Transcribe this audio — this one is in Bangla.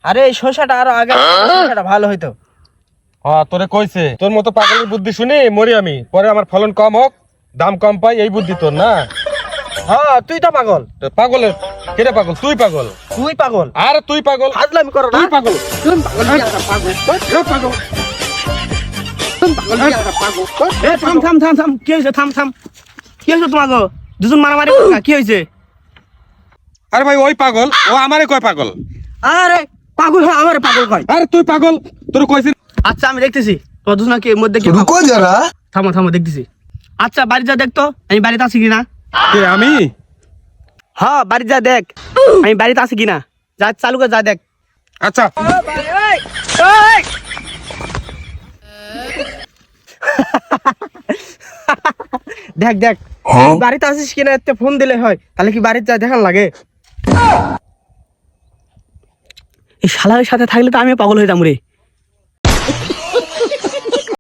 আরে এই শসাটা আরো আগে শসাটা ভালো হইতো। তোরে কইছে তোর মতো পাগলের বুদ্ধি শুনি মরি আমি, পরে আমার ফলন কম হোক, দাম কম পাই, এই বুদ্ধি তোর না? হ্যাঁ তুই তো পাগল। পাগলের কেটে পাগল? তুই পাগল। তুই পাগল। আর তুই পাগল। ফাজলামি করো না। তুই পাগল। তুই পাগল পাগল। এ থাম থাম থাম থাম, কি হয়েছে? থাম থাম, কি হয়েছে তোমাকে? দুজন মারামারি করো না, কি হয়েছে? আরে ভাই ওই পাগল, ও আমারে কয় পাগল। আরে পাগল হয় আমার পাগল কয়। আরে তুই পাগল, তোর কইছি। আচ্ছা আমি দেখতেছি তো দুজন কি মধ্যে কি। रुको जरा। থামো থামো দেখতেছি। আচ্ছা বাড়ি যা দেখতো আমি বাড়িতে আছি কিনা। কে আমি? হ্যাঁ বাড়ি যা দেখ আমি বাড়িতে আছি কিনা। যা চালু করে যা দেখ। আচ্ছা দেখ দেখ বাড়িতে আসিস কিনা, এতে ফোন দিলে হয়, তাহলে কি বাড়িতে যা দেখার লাগে? এই শালার সাথে থাকলে তো আমি পাগল হয়ে যাবো রে।